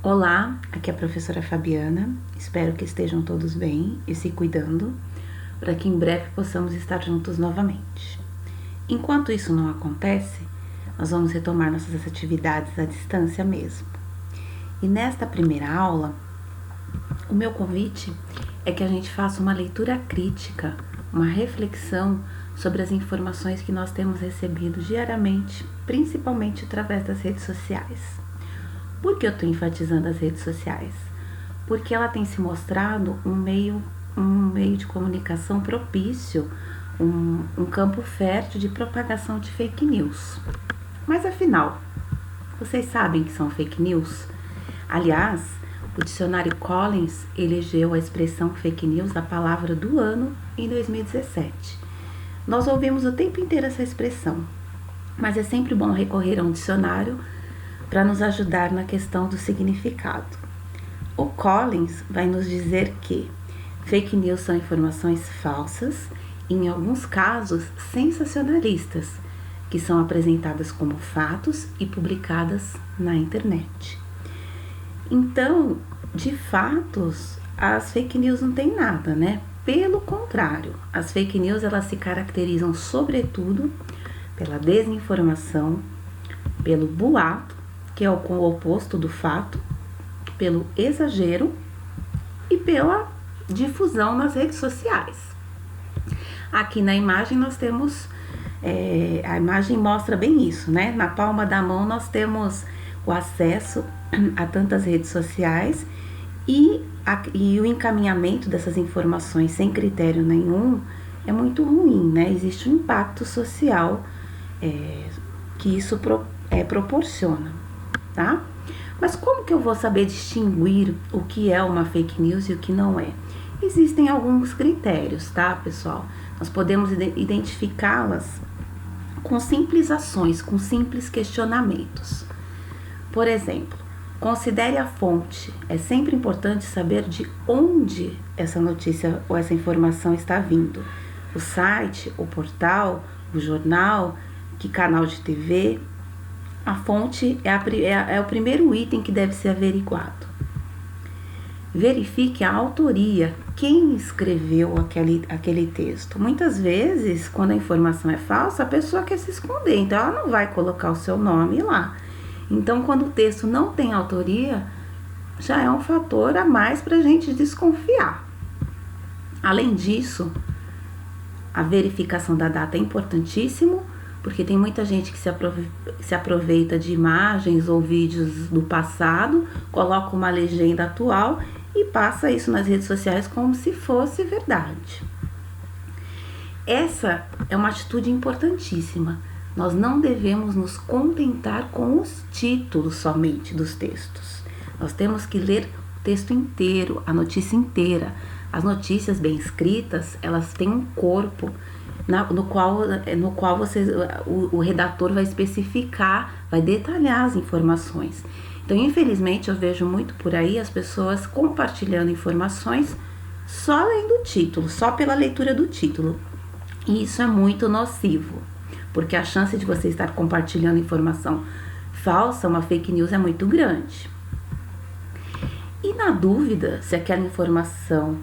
Olá, aqui é a professora Fabiana. Espero que estejam todos bem e se cuidando, para que em breve possamos estar juntos novamente. Enquanto isso não acontece, nós vamos retomar nossas atividades à distância mesmo. E nesta primeira aula, o meu convite é que a gente faça uma leitura crítica, uma reflexão sobre as informações que nós temos recebido diariamente, principalmente através das redes sociais. Por que eu estou enfatizando as redes sociais? Porque ela tem se mostrado um meio de comunicação propício, um campo fértil de propagação de fake news. Mas afinal, vocês sabem que são fake news? Aliás, o dicionário Collins elegeu a expressão fake news a palavra do ano em 2017. Nós ouvimos o tempo inteiro essa expressão, mas é sempre bom recorrer a um dicionário para nos ajudar na questão do significado. O Collins vai nos dizer que fake news são informações falsas, e em alguns casos sensacionalistas, que são apresentadas como fatos e publicadas na internet. Então, de fatos, as fake news não tem nada, né? Pelo contrário, as fake news elas se caracterizam sobretudo pela desinformação, pelo boato, que é o oposto do fato, pelo exagero e pela difusão nas redes sociais. Aqui na imagem nós temos, a imagem mostra bem isso, né? Na palma da mão nós temos o acesso a tantas redes sociais e o encaminhamento dessas informações sem critério nenhum é muito ruim, né? Existe um impacto social que isso proporciona. Tá? Mas como que eu vou saber distinguir o que é uma fake news e o que não é? Existem alguns critérios, tá, pessoal? Nós podemos identificá-las com simples ações, com simples questionamentos. Por exemplo, considere a fonte. É sempre importante saber de onde essa notícia ou essa informação está vindo. O site, o portal, o jornal, que canal de TV. A fonte é o primeiro item que deve ser averiguado. Verifique a autoria, quem escreveu aquele texto. Muitas vezes, quando a informação é falsa, a pessoa quer se esconder, então ela não vai colocar o seu nome lá. Então, quando o texto não tem autoria, já é um fator a mais para a gente desconfiar. Além disso, a verificação da data é importantíssimo, porque tem muita gente que se aproveita de imagens ou vídeos do passado, coloca uma legenda atual e passa isso nas redes sociais como se fosse verdade. Essa é uma atitude importantíssima. Nós não devemos nos contentar com os títulos somente dos textos. Nós temos que ler o texto inteiro, a notícia inteira. As notícias bem escritas, elas têm um corpo no qual o redator vai especificar, vai detalhar as informações. Então, infelizmente, eu vejo muito por aí as pessoas compartilhando informações só lendo o título, só pela leitura do título. E isso é muito nocivo, porque a chance de você estar compartilhando informação falsa, uma fake news, é muito grande. E na dúvida se aquela informação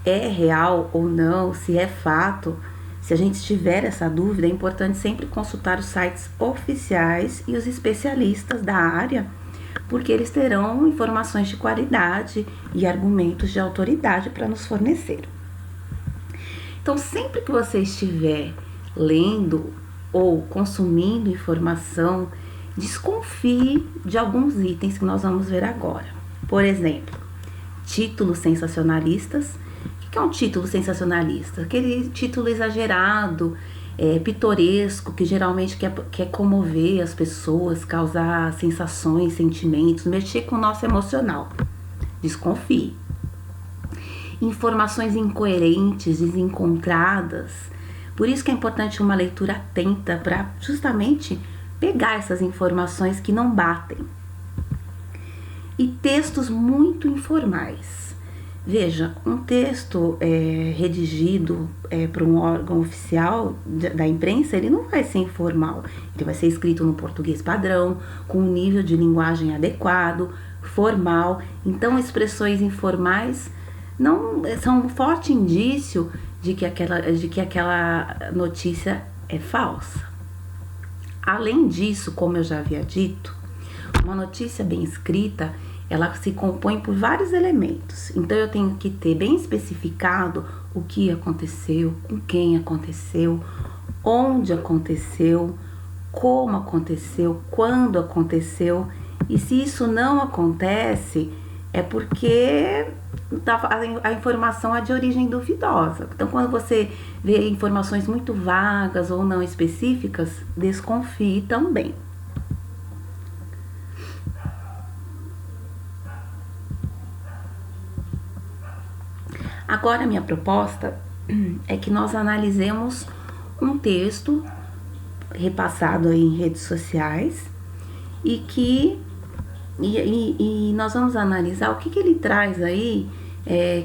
é real ou não, se é fato, se a gente tiver essa dúvida, é importante sempre consultar os sites oficiais e os especialistas da área, porque eles terão informações de qualidade e argumentos de autoridade para nos fornecer. Então, sempre que você estiver lendo ou consumindo informação, desconfie de alguns itens que nós vamos ver agora. Por exemplo, títulos sensacionalistas. O que é um título sensacionalista? Aquele título exagerado, pitoresco, que geralmente quer comover as pessoas, causar sensações, sentimentos, mexer com o nosso emocional. Desconfie. Informações incoerentes, desencontradas. Por isso que é importante uma leitura atenta para justamente pegar essas informações que não batem. E textos muito informais. Veja, um texto redigido por um órgão oficial da imprensa, ele não vai ser informal. Ele vai ser escrito no português padrão, com um nível de linguagem adequado, formal. Então, expressões informais não são um forte indício de que aquela notícia é falsa. Além disso, como eu já havia dito, uma notícia bem escrita, ela se compõe por vários elementos. Então, eu tenho que ter bem especificado o que aconteceu, com quem aconteceu, onde aconteceu, como aconteceu, quando aconteceu. E se isso não acontece, é porque a informação é de origem duvidosa. Então, quando você vê informações muito vagas ou não específicas, desconfie também. Agora, minha proposta é que nós analisemos um texto repassado aí em redes sociais e nós vamos analisar o que ele traz aí,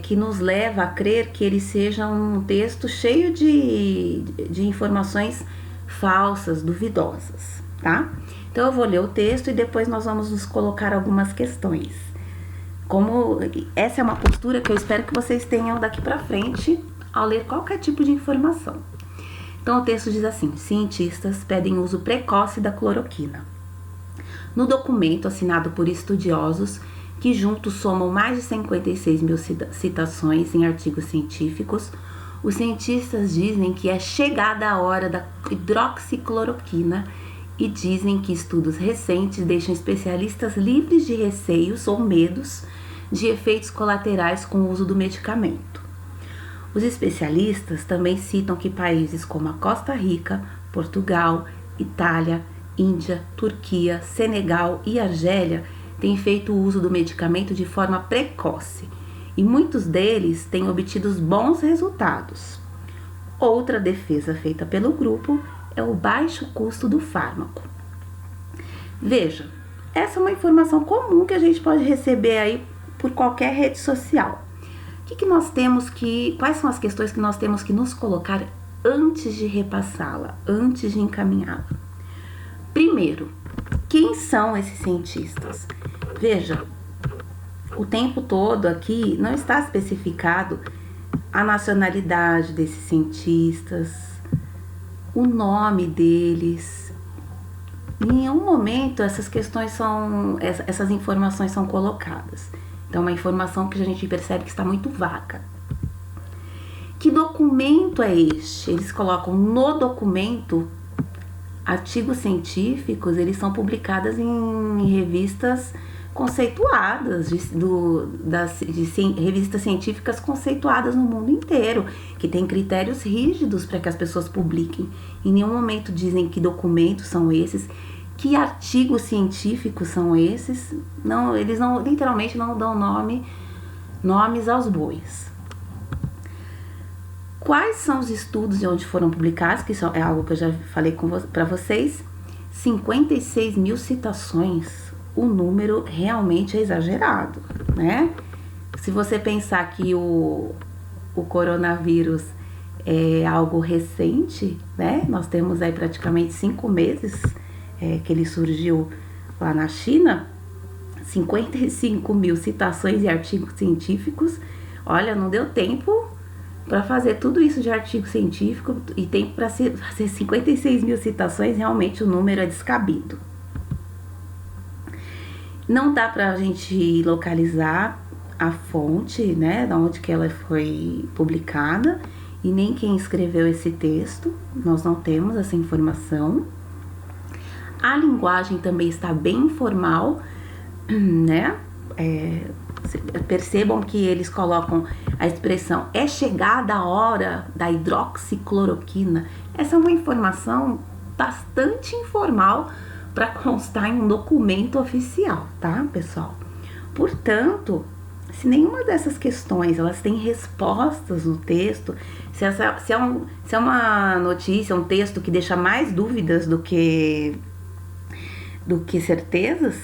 que nos leva a crer que ele seja um texto cheio de informações falsas, duvidosas, tá? Então eu vou ler o texto e depois nós vamos nos colocar algumas questões. Como essa é uma postura que eu espero que vocês tenham daqui para frente ao ler qualquer tipo de informação. Então o texto diz assim: cientistas pedem uso precoce da cloroquina. No documento assinado por estudiosos, que juntos somam mais de 56 mil citações em artigos científicos, os cientistas dizem que é chegada a hora da hidroxicloroquina e dizem que estudos recentes deixam especialistas livres de receios ou medos de efeitos colaterais com o uso do medicamento. Os especialistas também citam que países como a Costa Rica, Portugal, Itália, Índia, Turquia, Senegal e Argélia têm feito o uso do medicamento de forma precoce e muitos deles têm obtido bons resultados. Outra defesa feita pelo grupo é o baixo custo do fármaco. Veja, essa é uma informação comum que a gente pode receber aí por qualquer rede social. Quais são as questões que nós temos que nos colocar antes de repassá-la, antes de encaminhá-la? Primeiro, quem são esses cientistas? Veja, o tempo todo aqui não está especificado a nacionalidade desses cientistas, o nome deles. Em nenhum momento essas informações são colocadas. Então, é uma informação que a gente percebe que está muito vaga. Que documento é este? Eles colocam no documento artigos científicos, eles são publicados em revistas conceituadas, revistas científicas conceituadas no mundo inteiro, que tem critérios rígidos para que as pessoas publiquem. Em nenhum momento dizem que documentos são esses, que artigos científicos são esses. Não, eles não, literalmente não dão nomes aos bois. Quais são os estudos e onde foram publicados, que isso é algo que eu já falei para vocês. 56 mil citações, o número realmente é exagerado, né? Se você pensar que o coronavírus é algo recente, né? Nós temos aí praticamente 5 meses que ele surgiu lá na China, 55 mil citações e artigos científicos. Olha, não deu tempo para fazer tudo isso de artigo científico e tempo para fazer 56 mil citações, realmente o número é descabido. Não dá para a gente localizar a fonte, né, da onde que ela foi publicada e nem quem escreveu esse texto, nós não temos essa informação. A linguagem também está bem informal, né? Percebam que eles colocam a expressão é chegada a hora da hidroxicloroquina. Essa é uma informação bastante informal para constar em um documento oficial, tá, pessoal? Portanto, se nenhuma dessas questões elas têm respostas no texto, se é uma notícia, um texto que deixa mais dúvidas do que certezas,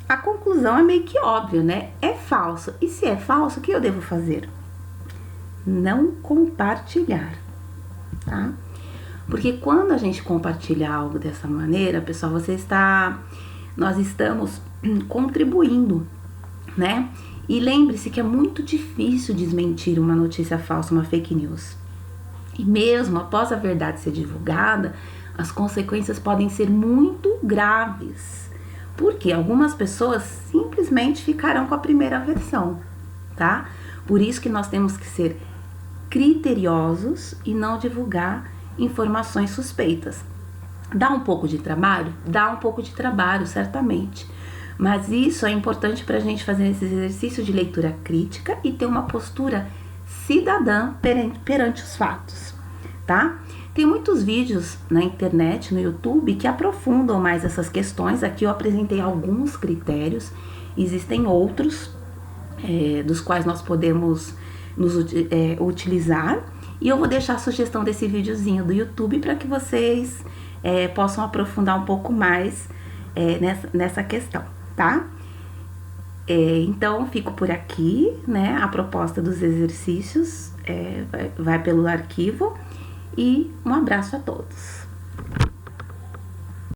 a conclusão é meio que óbvia, né? É falso. E se é falso, o que eu devo fazer? Não compartilhar, tá? Porque quando a gente compartilha algo dessa maneira, pessoal, nós estamos contribuindo né? E lembre-se que é muito difícil desmentir uma notícia falsa, uma fake news. E mesmo após a verdade ser divulgada, as consequências podem ser muito graves, porque algumas pessoas simplesmente ficarão com a primeira versão, tá? Por isso que nós temos que ser criteriosos e não divulgar informações suspeitas. Dá um pouco de trabalho? Dá um pouco de trabalho, certamente. Mas isso é importante para a gente fazer esse exercício de leitura crítica e ter uma postura cidadã perante os fatos, tá? Tem muitos vídeos na internet, no YouTube, que aprofundam mais essas questões. Aqui eu apresentei alguns critérios, existem outros, dos quais nós podemos nos utilizar. E eu vou deixar a sugestão desse videozinho do YouTube para que vocês possam aprofundar um pouco mais nessa questão, tá? Então, fico por aqui, né? A proposta dos exercícios vai pelo arquivo e um abraço a todos.